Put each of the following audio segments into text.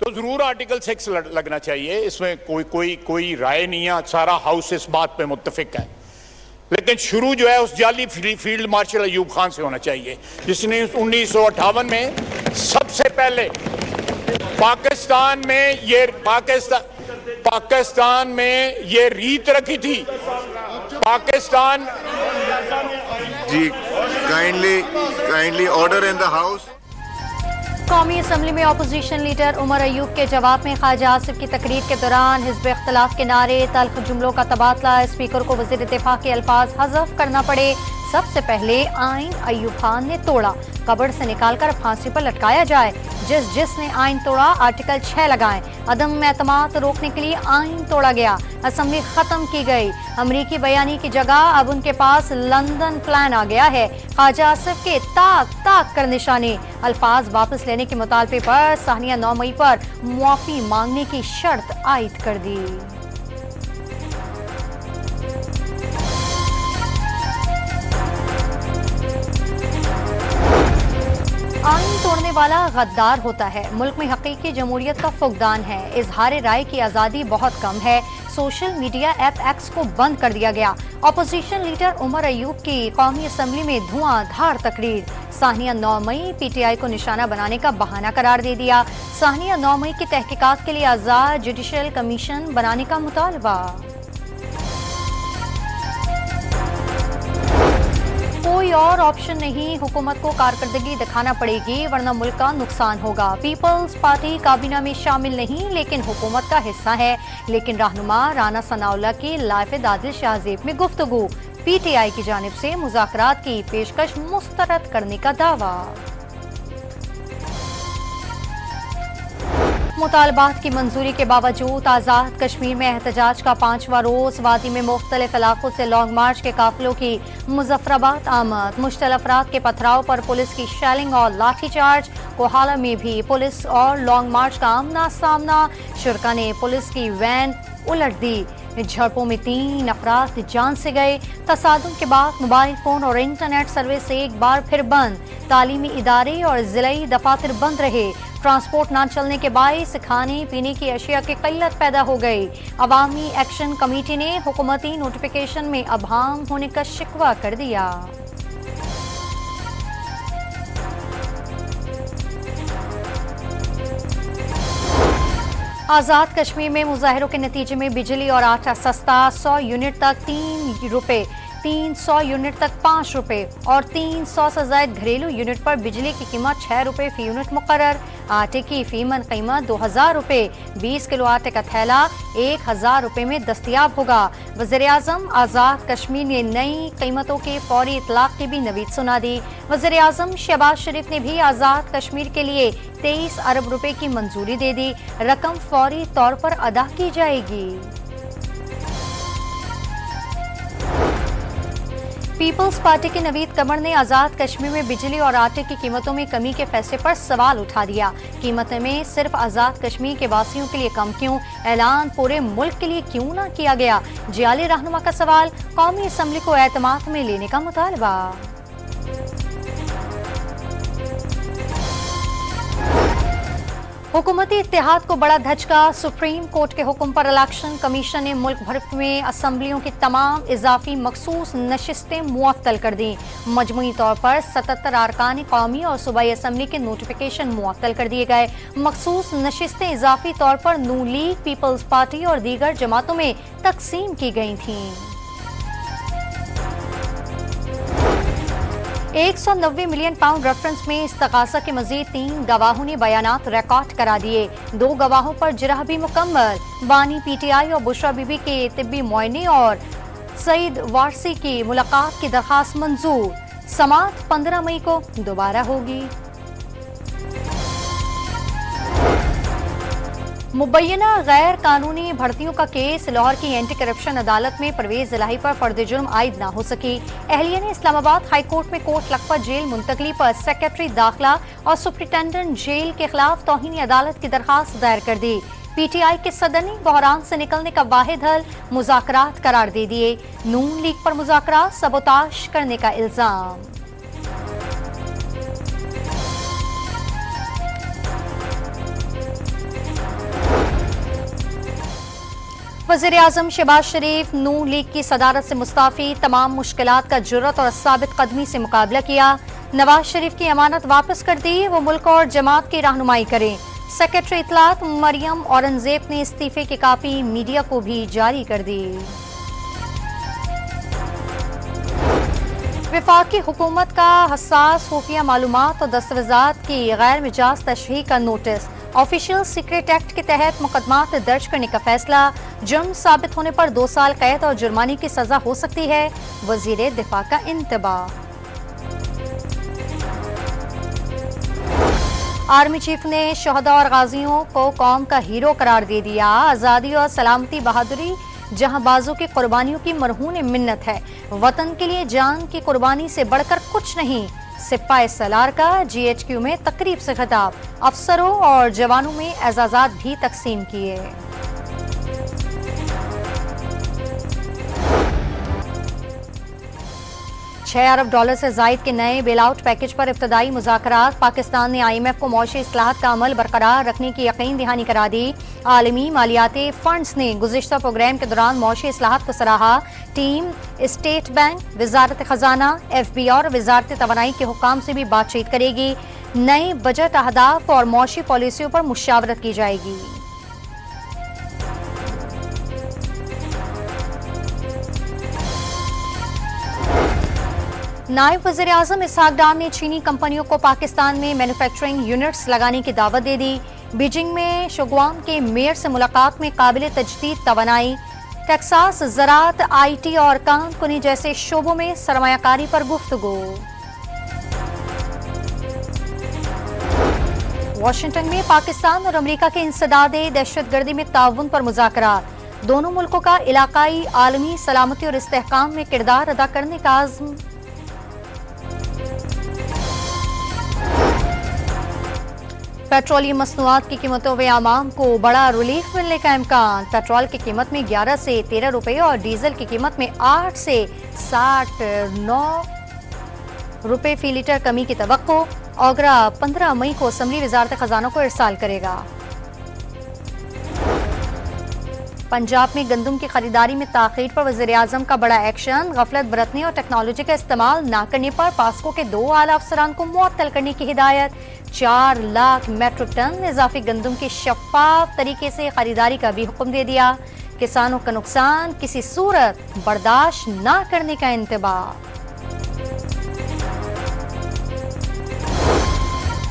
तो ज़रूर आर्टिकल 6 लगना चाहिए, इसमें कोई राय नहीं है, सारा हाउस इस बात पे मुत्तफिक है। लेकिन शुरू जो है उस जाली फील्ड मार्शल अयूब खान से होना चाहिए, जिसने 1958 में सबसे पहले पाकिस्तान में ये रीत रखी थी। Pakistan ji kindly order in the house. कौमी असम्बली में अपोजिशन लीडर उमर अयूब के जवाब में ख्वाजा आसिफ की तकरीर के दौरान हिज़्ब इख्तिलाफ के नारे, तल्ख जुमलों का तबादला, स्पीकर को वज़ीर दिफा के अल्फाज हज़फ करना पड़े। सबसे पहले आइन अयूब खान ने तोड़ा, कब्र से निकालकर फांसी पर लटकाया जाए। जिसने आइन तोड़ा आर्टिकल 6 लगाएं। अदम एतमाद रोकने के लिए आइन तोड़ा गया, असम्बली खत्म की गई। अमरीकी बयानी की जगह अब उनके पास लंदन प्लान आ गया है। ख्वाजा आसिफ के ताक कर निशाने, अल्फाज वापस लेने के मुतालबे पर साहनिया 9 मई पर मुआफी मांगने की शर्त आयद कर दी। आइन तोड़ने वाला गद्दार होता है। मुल्क में हकीकी जमहूरियत का फुकदान है। इजहार राय की आज़ादी बहुत कम है। सोशल मीडिया ऐप एक्स को बंद कर दिया गया। अपोजिशन लीडर उमर अयूब की कौमी असम्बली में धुआंधार तकरीर। साहनिया 9 मई पीटीआई को निशाना बनाने का बहाना करार दे दिया। साहनिया 9 मई की तहकीकात के लिए आज़ाद जुडिशल कमीशन बनाने का मुतालबा। कोई और ऑप्शन नहीं, हुकूमत को कारकर्दगी दिखाना पड़ेगी वरना मुल्क का नुकसान होगा। पीपल्स पार्टी काबीना में शामिल नहीं लेकिन हुकूमत का हिस्सा है। लेकिन रहनुमा राना सनाउल्लाह की लाइफ आदिल शाहजेब में गुफ्तगू, पीटीआई की जानिब से मुज़ाकरात की पेशकश मुस्तरद करने का दावा। मुतालबात की मंजूरी के बावजूद आज़ाद कश्मीर में एहतजाज का 5वां रोज। वादी में मुख्तलिफ इलाकों से लॉन्ग मार्च के काफिलों की मुजफ्फराबाद आमद। मुश्तल अफराद के पथराव पर पुलिस की शेलिंग और लाठीचार्ज। कोहाला में भी पुलिस और लॉन्ग मार्च का आमना सामना। शुरका ने पुलिस की वैन उलट दी। झड़पों में 3 अफराद जान से गए। तसादुम के बाद मोबाइल फोन और इंटरनेट सर्विस एक बार फिर बंद। तालीमी इदारे और जिलाई दफातर बंद रहे। ट्रांसपोर्ट न चलने के बायस खाने पीने की अशिया की किल्लत पैदा हो गई। अवामी एक्शन कमेटी ने हुकूमती नोटिफिकेशन में अभाम होने का शिकवा कर दिया। आज़ाद कश्मीर में मुजाहिरों के नतीजे में बिजली और आटा सस्ता। 100 यूनिट तक 3 रुपए, 300 यूनिट तक 5 रुपए और 300 से ज़ायद घरेलू यूनिट पर बिजली की कीमत 6 रुपए फी यूनिट मुकर्रर। आटे की फीमन कीमत 2000 रुपए। 20 किलो आटे का थैला 1000 रुपए में दस्तयाब होगा। वज़ीर-ए-आज़म आज़ाद कश्मीर ने नई कीमतों के फौरी इतलाक की भी नवीद सुना दी। वज़ीर-ए-आज़म शहबाज शरीफ ने भी आज़ाद कश्मीर के लिए 23 अरब रुपए की मंजूरी दे दी। रकम फौरी तौर पर अदा की जाएगी। पीपल्स पार्टी के नवीद कमर ने आज़ाद कश्मीर में बिजली और आटे की कीमतों में कमी के फैसले पर सवाल उठा दिया। कीमतें में सिर्फ आज़ाद कश्मीर के वासियों के लिए कम क्यों? ऐलान पूरे मुल्क के लिए क्यों ना किया गया? जियाली रहनुमा का सवाल। कौमी असम्बली को एतमाद में लेने का मुतालबा। हुकूमती इत्तेहाद को बड़ा धचका। सुप्रीम कोर्ट के हुक्म पर इलेक्शन कमीशन ने मुल्क भर में असम्बलियों की तमाम इजाफी मखसूस नशिस्तें मुअत्तल कर दी। मजमूई तौर पर 77 अरकान कौमी और सूबाई असम्बली के नोटिफिकेशन मुअत्तल कर दिए गए। मखसूस नशिस्तें इजाफी तौर पर नून लीग, पीपल्स पार्टी और दीगर जमातों में तकसीम की गई थीं। 190 मिलियन पाउंड रेफरेंस में इस्तगासा के मजीद 3 गवाहों ने बयानात रिकॉर्ड करा दिए। 2 गवाहों पर जिरह भी मुकम्मल। बानी पीटीआई और बुशरा बीबी के तिब्बी मुआयने और सईद वारसी की मुलाकात की दरखास्त मंजूर। समाअत 15 मई को दोबारा होगी। मुबैना गैर कानूनी भर्तियों का केस। लाहौर की एंटी करप्शन अदालत में परवेज इलाही पर फर्द जुर्म आयद न हो सकी। एहलिया ने इस्लामाबाद हाई कोर्ट में कोट लखपत जेल मुंतकली पर सेक्रेटरी दाखिला और सुप्रिंटेंडेंट जेल के खिलाफ तौहीन अदालत की दरखास्त दायर कर दी। पीटीआई के सदर ने बहरान से निकलने का वाहिद हल मुज़ाकरात करार दे दिए। नून लीग पर मुज़ाकरात सबोताश करने का इल्जाम। वज़ीर आज़म शहबाज शरीफ नून लीग की सदारत से मुस्ताफ़ी, तमाम मुश्किलात का जुर्रत और साबित कदमी से मुकाबला किया। नवाज शरीफ की अमानत वापस कर दी, वो मुल्क और जमात की रहनुमाई करें। सेक्रेटरी इत्तलात मरियम औरंगजेब ने इस्तीफे की कापी मीडिया को भी जारी कर दी। वफाकी हुकूमत का हसास खुफिया मालूमात और दस्तावेज़ात की गैर मिजाज तशहीह का नोटिस। ऑफिशियल सीक्रेट एक्ट के तहत मुकदमात दर्ज करने का फैसला। जुर्म साबित होने पर 2 साल कैद और जुर्माने की सजा हो सकती है। वजीर दिफा का इंतबाह। आर्मी चीफ ने शहदा और गाजियों को कौम का हीरो करार दे दिया। आज़ादी और सलामती बहादुरी जहां बाजों की कुर्बानियों की मरहून मिन्नत है। वतन के लिए जान की कुर्बानी से बढ़कर कुछ नहीं। सिपाही सलार का GHQ में तकरीब से खिताब। अफसरों और जवानों में एजाजात भी तकसीम किए। $6 अरब से जायद के नए बेल आउट पैकेज पर इब्तदाई मुज़ाकरात। पाकिस्तान ने IMF को मौशी इस्लाहत का अमल बरकरार रखने की यकीन दहानी करा दी। आलमी मालियाती फंड्स ने गुज़िश्ता प्रोग्राम के दौरान मौशी इस्लाहत को सराहा। टीम स्टेट बैंक, वजारत खजाना, FB और वजारत तवानाई के हुकाम से भी बातचीत करेगी। नए बजट अहदाफ और मौशी पॉलिसियों पर मुशावरत की जाएगी। नायब वज़ीर आज़म इसहाक डार ने चीनी कंपनियों को पाकिस्तान में मैन्युफैक्चरिंग यूनिट्स लगाने की दावत दे दी। बीजिंग में शुगवान के मेयर से मुलाकात में काबिल तजदीद तवानाई। टेक्सास, ज़राअत, IT और कान कुनी जैसे शोबों में सरमायाकारी पर गुफ्तगू। वाशिंगटन में पाकिस्तान और अमेरिका के इंसदादे दहशतगर्दी में ताउन पर मुज़ाकरात। दोनों मुल्कों का इलाकाई आलमी सलामती और इस्तेहकाम में किरदार अदा करने का आज़म। पेट्रोलियम मसनूआत की कीमतों में आवाम को बड़ा रिलीफ मिलने का इम्कान। पेट्रोल की कीमत में 11 से 13 रुपये और डीजल की कीमत में 8 से 9 रुपये फी लीटर कमी की तवक्को। ओगरा 15 मई को असम्बली वजारत खजाना को इरसाल करेगा। पंजाब में गंदम की खरीदारी में ताखीर पर वज़ीर आज़म का बड़ा एक्शन। गफलत बरतने और टेक्नोलॉजी का इस्तेमाल न करने पर पास्को के 2 आला अफसरान को मुअत्तल करने की हिदायत। 4 लाख मेट्रिक टन इजाफी गंदम की शफाफ तरीके से खरीदारी का भी हुक्म दे दिया। किसानों का नुकसान किसी सूरत बर्दाश्त न करने का इंतबाह।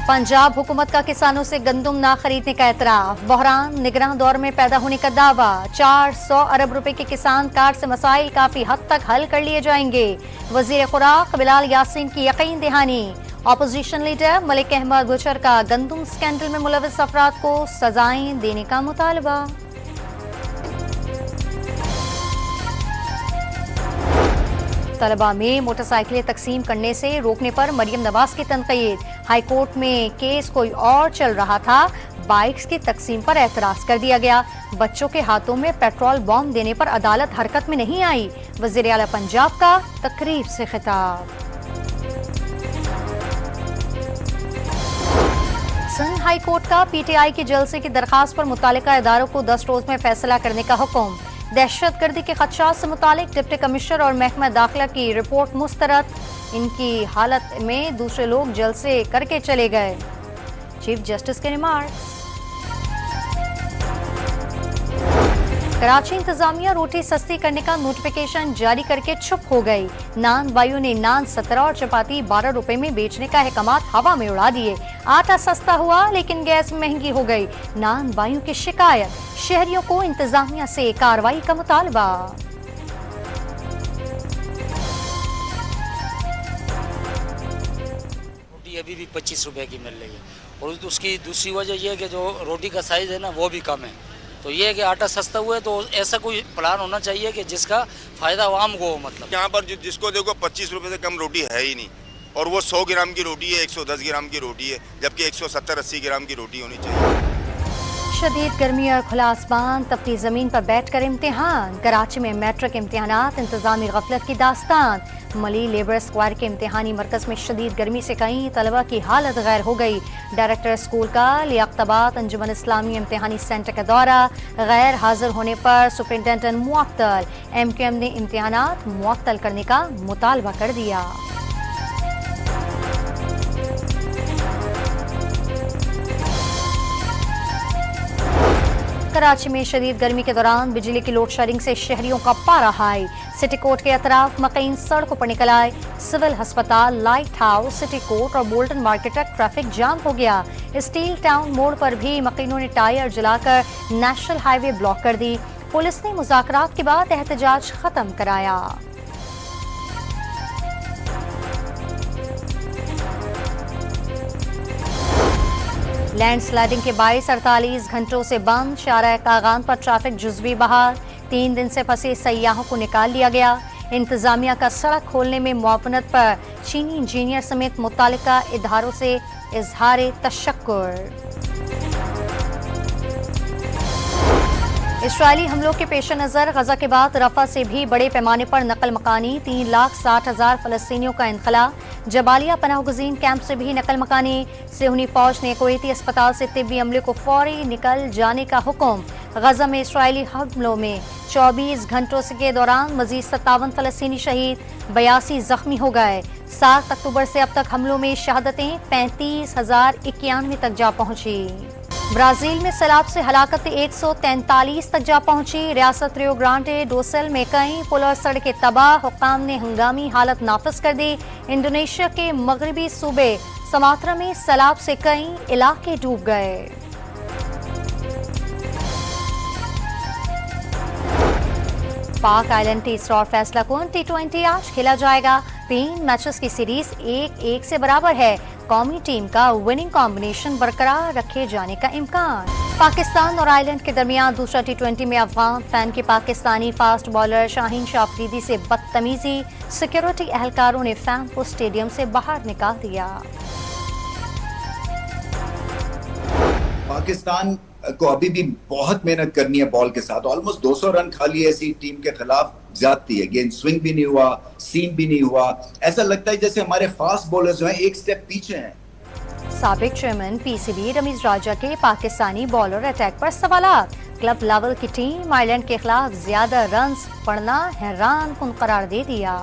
पंजाब हुकूमत का किसानों से गंदम ना खरीदने का एतराफ। बहरान निगरान दौर में पैदा होने का दावा। 400 अरब रुपए के किसान कार्ड से मसाइल काफी हद तक हल कर लिए जाएंगे। वजीर खुराक बिलाल यासीन की यकीन दहानी। अपोजिशन लीडर मलिक अहमद गुजर का गंदम स्कैंडल में मुलविस अफराद को सजाएं देने का मुतालबा। तलबा में मोटरसाइकिलें तकसीम करने से रोकने पर मरियम नवाज की तनकीद। हाईकोर्ट में केस कोई और चल रहा था, बाइक्स की तकसीम पर एतराज कर दिया गया। बच्चों के हाथों में पेट्रोल बॉम्ब देने पर अदालत हरकत में नहीं आई। वज़ीर आला पंजाब का तकरीब से खिताब। सिंध हाई कोर्ट का PTI के जलसे की दरखास्त पर मुतालिका इदारों को 10 रोज में फैसला करने का हुक्म। दहशतगर्दी के खदशात से मुतालिक डिप्टी कमिश्नर और महकमा दाखिला की रिपोर्ट मुस्तरद। इनकी हालत में दूसरे लोग जलसे करके चले गए। चीफ जस्टिस के रिमार्क्स। कराची इंतजामिया रोटी सस्ती करने का नोटिफिकेशन जारी करके चुप हो गई। नान बाइयों ने नान 17 और चपाती 12 रुपए में बेचने का अहकामात हवा में उड़ा दिए। आटा सस्ता हुआ लेकिन गैस महंगी हो गई। नान बाइयों की शिकायत। शहरियों को इंतजामिया से कार्रवाई का मुतालबा। रोटी अभी भी 25 रुपए की मिल रही है और उसकी दूसरी वजह यह है कि जो रोटी का साइज है ना वो भी कम है। तो ये है कि आटा सस्ता हुआ है तो ऐसा कोई प्लान होना चाहिए कि जिसका फायदा आवाम को हो। मतलब यहाँ पर जिसको देखो 25 रुपए से कम रोटी है ही नहीं और वो 100 ग्राम की रोटी है, 110 ग्राम की रोटी है, जबकि 170-80 ग्राम की रोटी होनी चाहिए। शदीद गर्मी और खुला आसमान, तपती जमीन पर बैठकर इम्तिहान। कराची में मैट्रिक इम्तिहानात, इंतजामी गफलत की दास्तान। मली लेबर स्क्वायर के इम्तिहानी मरकज में शदीद गर्मी से कई तलबा की हालत गैर हो गई। डायरेक्टर स्कूल का लियाकताबाद अंजुमन इस्लामी इम्तिहानी सेंटर का दौरा, गैर हाजिर होने पर सुपरिटेंडेंट मुअत्तल। MQM ने इम्तिहानात मुअत्तल करने का मुतालबा कर दिया। कराची में शदीद गर्मी के दौरान बिजली की लोड शेडिंग से शहरियों का पारा हाई। सिटी कोर्ट के अतराफ मकीन सड़कों पर निकल आए। सिविल अस्पताल, लाइट हाउस, सिटी कोर्ट और बोल्टन मार्केट तक ट्रैफिक जाम हो गया। स्टील टाउन मोड़ पर भी मकीनों ने टायर जलाकर नेशनल हाईवे ब्लॉक कर दी। पुलिस ने मुज़ाकरात के बाद एहतजाज खत्म कराया। लैंडस्लाइडिंग के 48 घंटों से बंद शारा कागान पर ट्रैफिक जुज़वी बहाल। 3 दिन से फंसे सयाहों को निकाल लिया गया। इंतजामिया का सड़क खोलने में मुआवनत पर चीनी इंजीनियर समेत मुत्तल्लिका इदारों से इजहार तशक्कुर। इस्राइली हमलों के पेश नज़र गजा के बाद रफा से भी बड़े पैमाने पर नकल मकानी। 3,60,000 फलस्तीनियों का इनखला। जबालिया पनाहगज़ीन कैंप से भी नकल मकानी। सेहूनी फौज ने कुवैती अस्पताल से तिब्बी अमले को फौरी निकल जाने का हुक्म। गजा में इस्राइली हमलों में 24 घंटों के दौरान मजीद 57 फलस्तीनी शहीद, 82 जख्मी हो गए। 7 अक्टूबर से अब तक हमलों में शहादतें 35,091 तक जा पहुंची। ब्राजील में सैलाब से हलाकत 143 तक जा पहुंची। रियासत रियो ग्रांडे डो सुल में कई पुल और सड़कें तबाह। हुक्काम ने हंगामी हालत नाफिज कर दी। इंडोनेशिया के मगरबी सूबे समात्रा में सैलाब से कई इलाके डूब गए। पाक आइलैंड तीसरा और फैसला कुन T20 आज खेला जाएगा। 3 मैचेस की सीरीज 1-1 से बराबर है। कौमी टीम का विनिंग कॉम्बिनेशन बरकरार रखे जाने का इम्कान। पाकिस्तान और आइलैंड के दरमियान दूसरा T20 में अफगान फैन के पाकिस्तानी फास्ट बॉलर शाहीन शाह अफरीदी से बदतमीजी। सिक्योरिटी एहलकारों ने फैन को स्टेडियम से बाहर निकाल दिया। पाकिस्तान को अभी भी बहुत मेहनत करनी है बॉल के साथ। ऑलमोस्ट 200 रन खाली है ऐसी टीम के खिलाफ ज्यादती है। गेंद स्विंग भी नहीं हुआ, सीम भी नहीं हुआ। ऐसा लगता है जैसे हमारे फास्ट बॉलर्स जो हैं एक स्टेप पीछे हैं। साबिक चेयरमैन PCB रमीज राजा के पाकिस्तानी बॉलर अटैक पर सवालात। क्लब लेवल की टीम आयरलैंड के खिलाफ ज्यादा रन्स पड़ना हैरान कुन करार दे दिया।